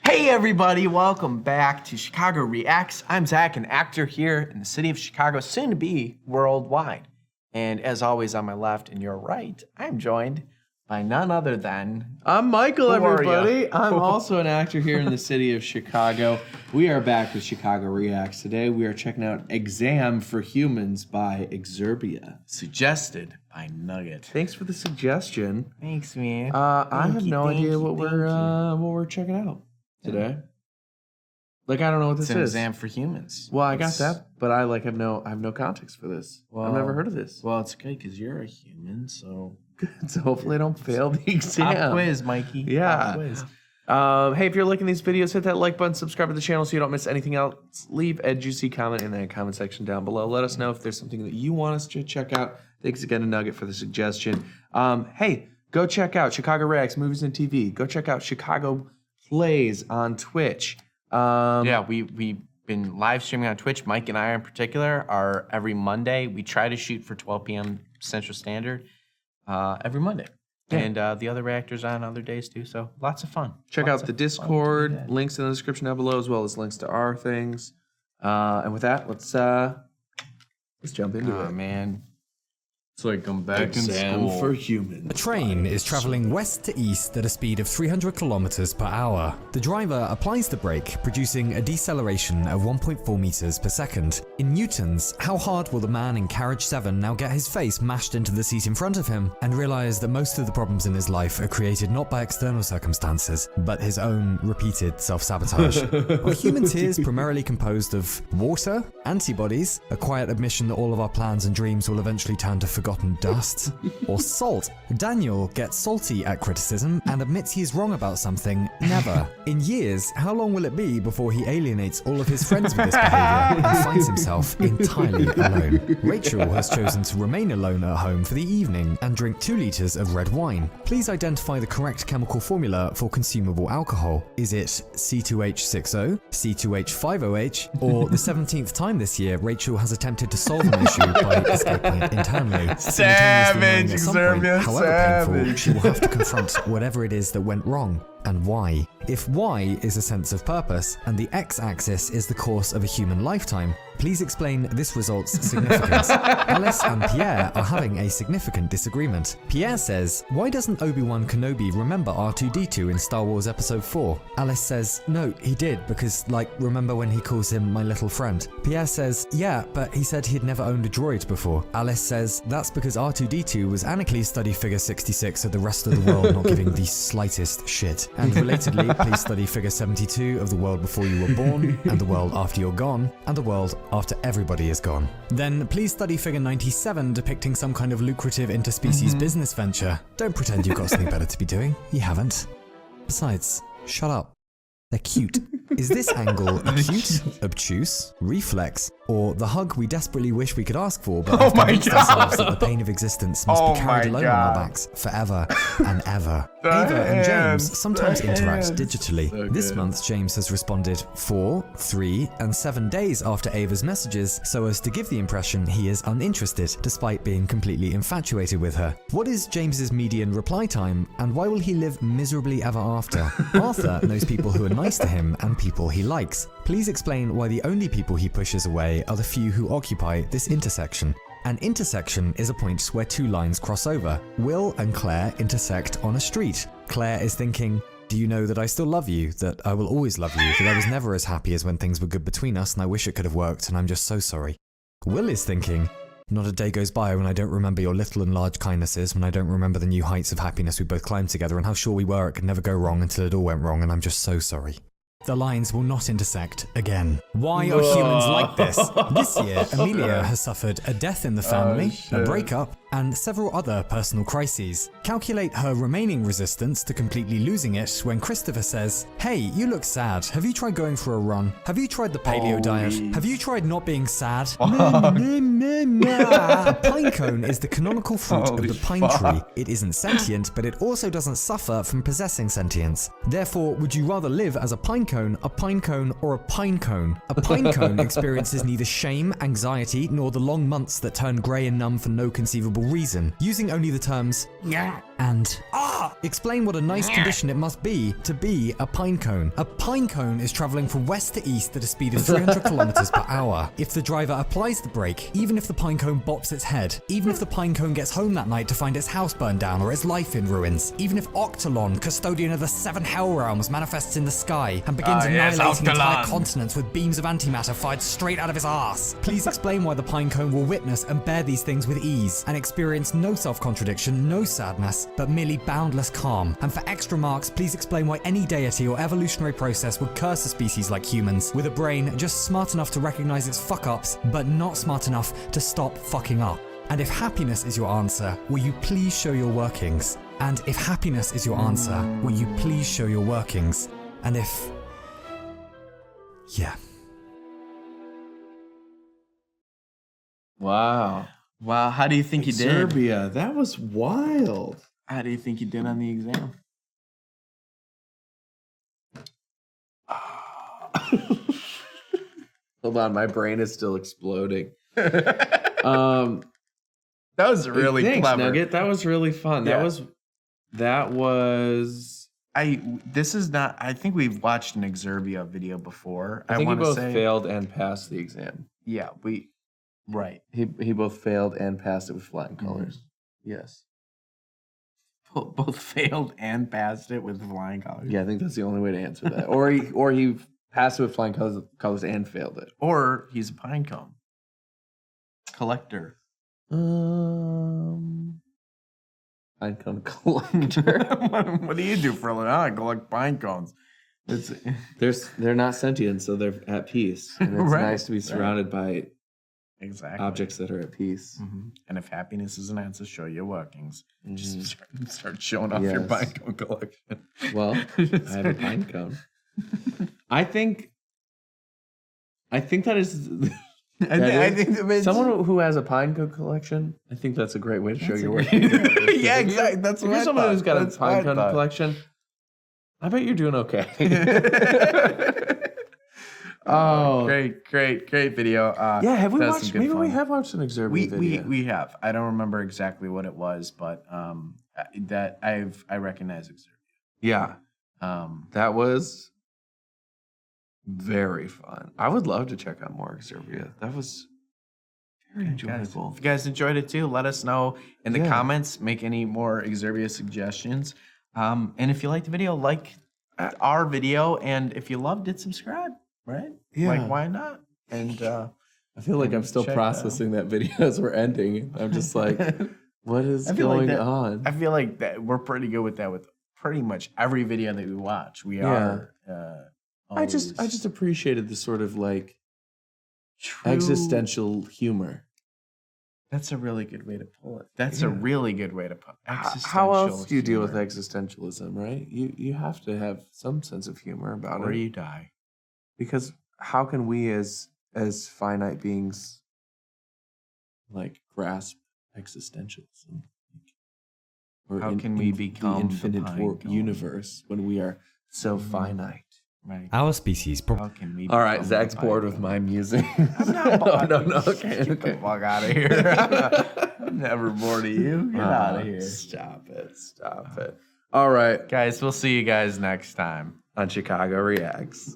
Hey everybody, welcome back to Chicago Reacts. I'm Zach, an actor here in the city of Chicago, soon to be worldwide. And as always on my left and your right, I'm joined by none other than... I'm Michael, everybody. I'm Who- also an actor here in the city of Chicago. We are back with Chicago Reacts. Today we are checking out Exam for Humans by exurb1a. Suggested by Nugget. Thanks for the suggestion. Thanks, man. I have no idea what we're checking out today. Like, I don't know what this It's an is. exam for humans. Well, I got that, but I have no context for this. I've never heard of this. Well, it's good because you're a human, so... So hopefully I don't fail the exam. Pop quiz, Mikey. Yeah. Pop quiz. Hey, if you're liking these videos, hit that like button, subscribe to the channel so you don't miss anything else. Leave a juicy comment in the comment section down below. Let us know if there's something that you want us to check out. Thanks again to Nugget for the suggestion. Hey, go check out Chicago Reacts, Movies and TV. Go check out Chicago Plays on Twitch. Yeah, we've been live streaming on Twitch. Mike and I in particular are every Monday. We try to shoot for 12 p.m. Central Standard every Monday. Yeah. And the other reactors on other days too, so lots of fun. Check out the Discord, links in the description down below, as well as links to our things. And with that, let's jump into it. Man. It's like I'm back in Exam school. for Humans. A train is traveling west to east at a speed of 300 kilometers per hour. The driver applies the brake, producing a deceleration of 1.4 meters per second. In newtons, how hard will the man in carriage 7 now get his face mashed into the seat in front of him and realize that most of the problems in his life are created not by external circumstances, but his own repeated self-sabotage? Are human tears primarily composed of water, antibodies, a quiet admission that all of our plans and dreams will eventually turn to forgotten dust, or salt? Daniel gets salty at criticism and admits he is wrong about something never. In years, how long will it be before he alienates all of his friends with this behavior and finds himself entirely alone? Rachel has chosen to remain alone at home for the evening and drink 2 liters of red wine. Please identify the correct chemical formula for consumable alcohol. Is it C2H6O, C2H5OH, or the 17th time this year Rachel has attempted to solve an issue by escaping it internally? Savage, Exurb1a, however savage. painful, she will have to confront whatever it is that went wrong and why. If Y is a sense of purpose and the X-axis is the course of a human lifetime, please explain this result's significance. Alice and Pierre are having a significant disagreement. Pierre says, why doesn't Obi-Wan Kenobi remember R2-D2 in Star Wars Episode 4? Alice says, no, he did, because, remember when he calls him my little friend? Pierre says, yeah, but he said he'd never owned a droid before. Alice says, that's because R2-D2 was Anaclee's study figure 66 of the rest of the world not giving the slightest shit. And relatedly, please study figure 72 of the world before you were born, and the world after you're gone, and the world after everybody is gone. Then please study figure 97 depicting some kind of lucrative interspecies business venture. Don't pretend you've got something better to be doing. You haven't. Besides, shut up. They're cute. Is this angle acute, obtuse, reflex, or the hug we desperately wish we could ask for, but have convinced ourselves that the pain of existence must be carried alone on our backs forever and ever? Ava and James sometimes interact digitally. This month, James has responded 4, 3, and 7 days after Ava's messages so as to give the impression he is uninterested, despite being completely infatuated with her. What is James's median reply time, and why will he live miserably ever after? Arthur knows people who are nice to him and people he likes. Please explain why the only people he pushes away are the few who occupy this intersection. An intersection is a point where 2 lines cross over. Will and Claire intersect on a street. Claire is thinking, do you know that I still love you, that I will always love you, that I was never as happy as when things were good between us and I wish it could have worked and I'm just so sorry. Will is thinking, not a day goes by when I don't remember your little and large kindnesses, when I don't remember the new heights of happiness we both climbed together and how sure we were it could never go wrong until it all went wrong and I'm just so sorry. The lines will not intersect again. Why are humans like this? This year, Amelia has suffered a death in the family, a breakup, and several other personal crises. Calculate her remaining resistance to completely losing it when Christopher says, hey, you look sad. Have you tried going for a run? Have you tried the paleo diet? Have you tried not being sad? A pine cone is the canonical fruit of the pine tree. It isn't sentient, but it also doesn't suffer from possessing sentience. Therefore, would you rather live as a pine cone, or a pine cone? A pine cone experiences neither shame, anxiety, nor the long months that turn grey and numb for no conceivable reason. Using only the terms yeah and ah Explain what a nice condition it must be to be a pine cone. A pine cone is traveling from west to east at a speed of 300 kilometers per hour. If the driver applies the brake, even if the pine cone bops its head, even if the pine cone gets home that night to find its house burned down or its life in ruins, even if Octolon, custodian of the 7 hell realms, manifests in the sky and begins annihilating entire continents with beams of antimatter fired straight out of his arse. Please explain why the pine cone will witness and bear these things with ease and experience no self-contradiction, no sadness, but merely boundless calm. And for extra marks, please explain why any deity or evolutionary process would curse a species like humans, with a brain just smart enough to recognize its fuck-ups, but not smart enough to stop fucking up. And if happiness is your answer, will you please show your workings? And if happiness is your answer, will you please show your workings? And if... yeah. Wow. Wow, how do you think you did? Serbia, that was wild. How do you think you did on the exam? Hold on, my brain is still exploding. That was really Thanks, clever. Nugget. That was really fun. Yeah. That was. This is not. I think we've watched an exurb1a video before. I think he wanna both say, failed and passed the exam. Yeah, right. He both failed and passed it with flying colors. Yes. Both failed and passed it with flying colors. Yeah, I think that's the only way to answer that. or he passed it with flying colors and failed it. Or he's a pine cone collector. Pine cone collector. What do you do for a living? I collect pine cones. They're not sentient, so they're at peace. And it's Right, nice to be surrounded by exactly objects that are at peace. Mm-hmm. And if happiness is an answer, show your workings. Mhm. Just start showing off your Yes. pine cone collection. Well, I have a pine cone. I think that is I think that someone who has a pine cone collection. I think that's a great way to show your work. Yeah, exactly. That's If what you're I someone thought. who's got That's a what I pine cone thought. collection, I bet you're doing okay. Oh, great video. Yeah, have we that's watched? some good Maybe we fun. have watched an exurb1a video. We have. I don't remember exactly what it was, but that I recognize exurb1a. Yeah, that was very fun. I would love to check out more exurb1a. That was very enjoyable. If you guys enjoyed it too, let us know in the Yeah. comments. Make any more exurb1a suggestions. And if you liked the video, like our video, and if you loved it, subscribe. Right? Yeah. Like, why not? And I feel like I'm still check processing that video as we're ending. I'm just like, what is I feel like going that- on? I feel like that we're pretty good with that with pretty much every video that we watch. We are. I just always appreciated the sort of like true- existential humor. That's a really good way to pull it. That's a Yeah. really good way to put. How else do you deal with humor. existentialism, right? You have to have some sense of humor about Or it. you die. Because how can we as finite beings like grasp existentialism? Or How can we the become the infinite pine cone? universe when we are so finite? Right. Our species How can we? All right, become Zach's the pine bored with cone? my music. I'm not bored. no. Okay. Get the fuck out of here. I'm never bored of you. Get out of here. Stop it. All right, Guys, we'll see you guys next time. on Chicago Reacts.